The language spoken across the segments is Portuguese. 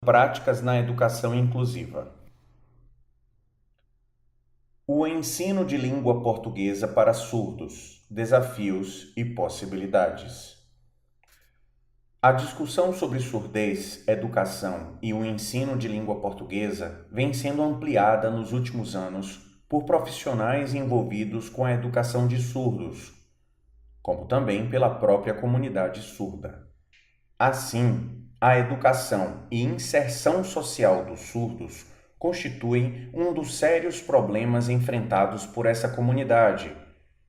práticas na educação inclusiva. O ensino de língua portuguesa para surdos, desafios e possibilidades. A discussão sobre surdez, educação e o ensino de língua portuguesa vem sendo ampliada nos últimos anos por profissionais envolvidos com a educação de surdos, como também pela própria comunidade surda. Assim, a educação e inserção social dos surdos constituem um dos sérios problemas enfrentados por essa comunidade,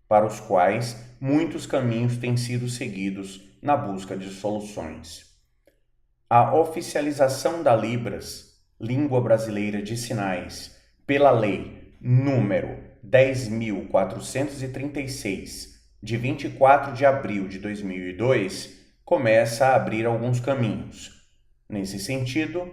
para os quais muitos caminhos têm sido seguidos na busca de soluções. A oficialização da Libras, Língua Brasileira de Sinais, pela Lei número 10.436, de 24 de abril de 2002, começa a abrir alguns caminhos. Nesse sentido,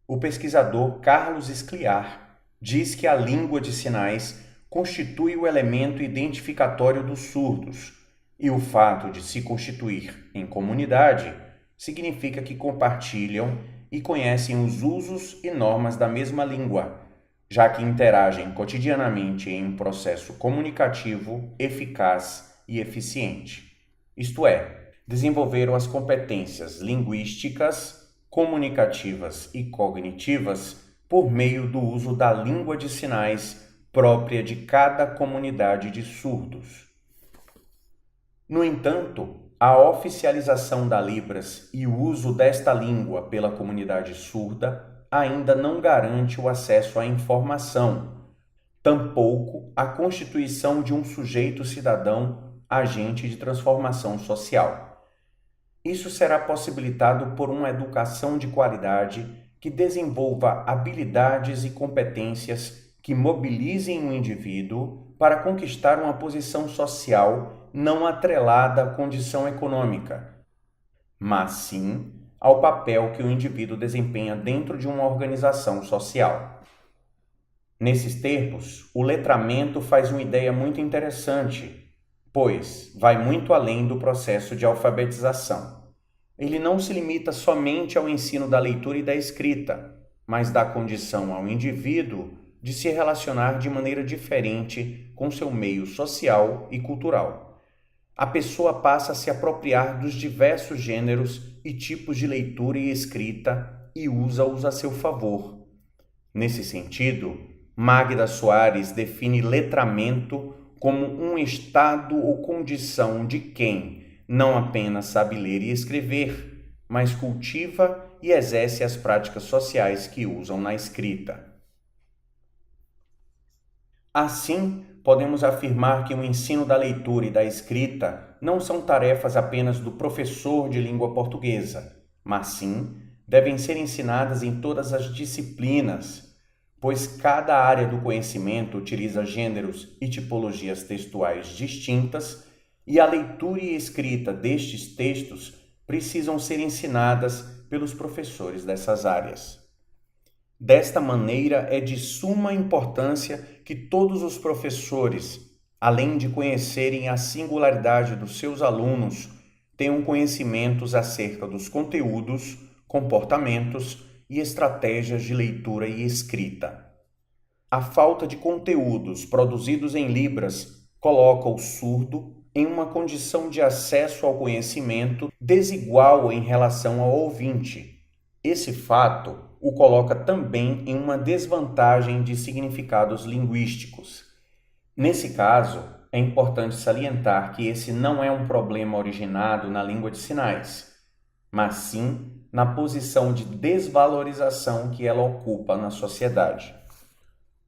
o pesquisador Carlos Scliar diz que a língua de sinais constitui o elemento identificatório dos surdos, e o fato de se constituir em comunidade significa que compartilham e conhecem os usos e normas da mesma língua, já que interagem cotidianamente em um processo comunicativo eficaz e eficiente. Isto é, desenvolveram as competências linguísticas, comunicativas e cognitivas por meio do uso da língua de sinais própria de cada comunidade de surdos. No entanto, a oficialização da Libras e o uso desta língua pela comunidade surda ainda não garante o acesso à informação, tampouco a constituição de um sujeito cidadão agente de transformação social. Isso será possibilitado por uma educação de qualidade que desenvolva habilidades e competências que mobilizem o indivíduo para conquistar uma posição social não atrelada à condição econômica, mas sim ao papel que o indivíduo desempenha dentro de uma organização social. Nesses termos, o letramento faz uma ideia muito interessante, pois vai muito além do processo de alfabetização. Ele não se limita somente ao ensino da leitura e da escrita, mas dá condição ao indivíduo de se relacionar de maneira diferente com seu meio social e cultural. A pessoa passa a se apropriar dos diversos gêneros e tipos de leitura e escrita e usa-os a seu favor. Nesse sentido, Magda Soares define letramento como um estado ou condição de quem não apenas sabe ler e escrever, mas cultiva e exerce as práticas sociais que usam na escrita. Assim, podemos afirmar que o ensino da leitura e da escrita não são tarefas apenas do professor de língua portuguesa, mas sim devem ser ensinadas em todas as disciplinas, pois cada área do conhecimento utiliza gêneros e tipologias textuais distintas e a leitura e escrita destes textos precisam ser ensinadas pelos professores dessas áreas. Desta maneira, é de suma importância que todos os professores, além de conhecerem a singularidade dos seus alunos, tenham conhecimentos acerca dos conteúdos, comportamentos e estratégias de leitura e escrita. A falta de conteúdos produzidos em Libras coloca o surdo em uma condição de acesso ao conhecimento desigual em relação ao ouvinte. Esse fato o coloca também em uma desvantagem de significados linguísticos. Nesse caso, é importante salientar que esse não é um problema originado na língua de sinais, mas sim na posição de desvalorização que ela ocupa na sociedade.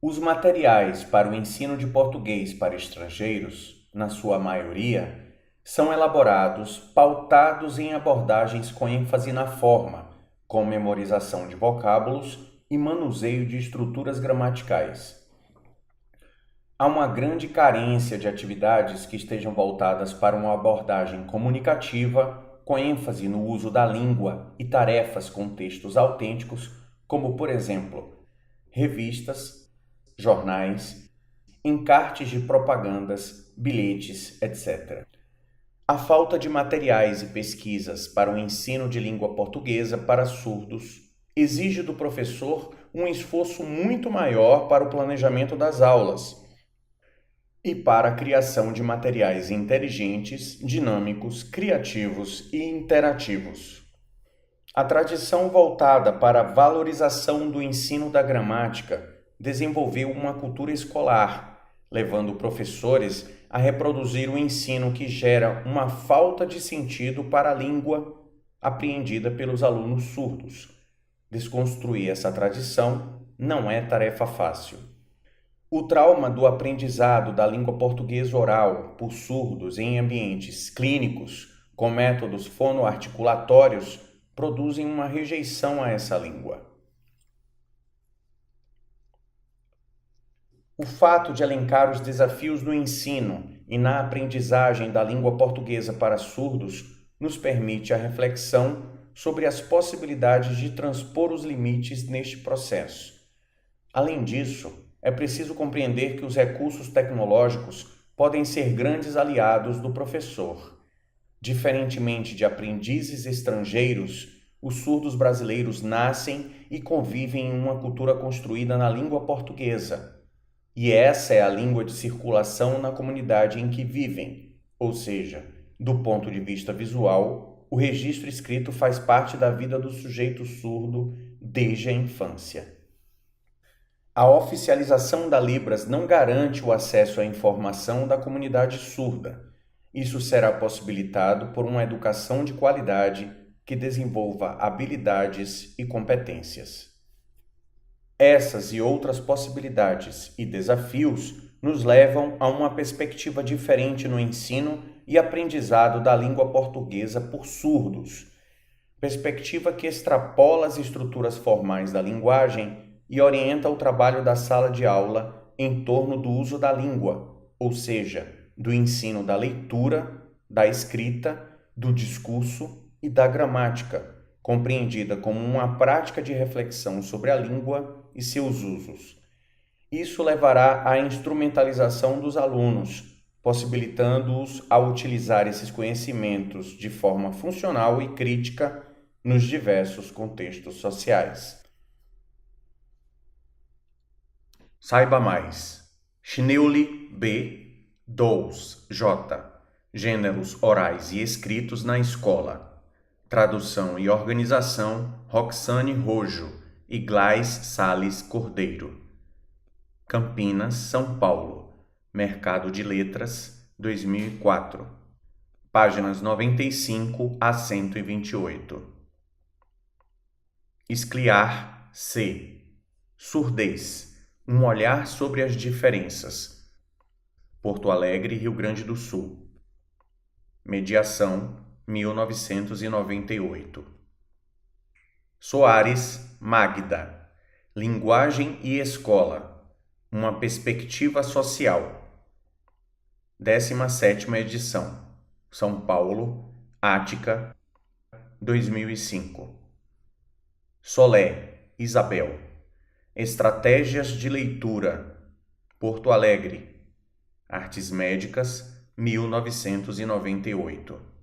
Os materiais para o ensino de português para estrangeiros, na sua maioria, são elaborados pautados em abordagens com ênfase na forma, com memorização de vocábulos e manuseio de estruturas gramaticais. Há uma grande carência de atividades que estejam voltadas para uma abordagem comunicativa, com ênfase no uso da língua e tarefas com textos autênticos, como, por exemplo, revistas, jornais, encartes de propagandas, bilhetes, etc. A falta de materiais e pesquisas para o ensino de língua portuguesa para surdos exige do professor um esforço muito maior para o planejamento das aulas e para a criação de materiais inteligentes, dinâmicos, criativos e interativos. A tradição voltada para a valorização do ensino da gramática desenvolveu uma cultura escolar, levando professores a reproduzir o ensino que gera uma falta de sentido para a língua apreendida pelos alunos surdos. Desconstruir essa tradição não é tarefa fácil. O trauma do aprendizado da língua portuguesa oral por surdos em ambientes clínicos com métodos fonoarticulatórios produzem uma rejeição a essa língua. O fato de elencar os desafios no ensino e na aprendizagem da língua portuguesa para surdos nos permite a reflexão sobre as possibilidades de transpor os limites neste processo. Além disso, é preciso compreender que os recursos tecnológicos podem ser grandes aliados do professor. Diferentemente de aprendizes estrangeiros, os surdos brasileiros nascem e convivem em uma cultura construída na língua portuguesa. E essa é a língua de circulação na comunidade em que vivem, ou seja, do ponto de vista visual, o registro escrito faz parte da vida do sujeito surdo desde a infância. A oficialização da Libras não garante o acesso à informação da comunidade surda. Isso será possibilitado por uma educação de qualidade que desenvolva habilidades e competências. Essas e outras possibilidades e desafios nos levam a uma perspectiva diferente no ensino e aprendizado da língua portuguesa por surdos, perspectiva que extrapola as estruturas formais da linguagem e orienta o trabalho da sala de aula em torno do uso da língua, ou seja, do ensino da leitura, da escrita, do discurso e da gramática, compreendida como uma prática de reflexão sobre a língua e seus usos. Isso levará à instrumentalização dos alunos, possibilitando-os a utilizar esses conhecimentos de forma funcional e crítica nos diversos contextos sociais. Saiba mais. Schneuli B. Dous J. Gêneros orais e escritos na escola. Tradução e organização Roxane Rojo e Glais Sales Cordeiro. Campinas, São Paulo. Mercado de Letras, 2004. Páginas 95 a 128. Escliar C. Surdez. Um olhar sobre as diferenças. Porto Alegre, Rio Grande do Sul. Mediação, 1998. Soares, Magda. Linguagem e Escola. Uma perspectiva social. 17ª edição. São Paulo, Ática, 2005. Solé, Isabel. Estratégias de leitura. Porto Alegre. Artes Médicas, 1998.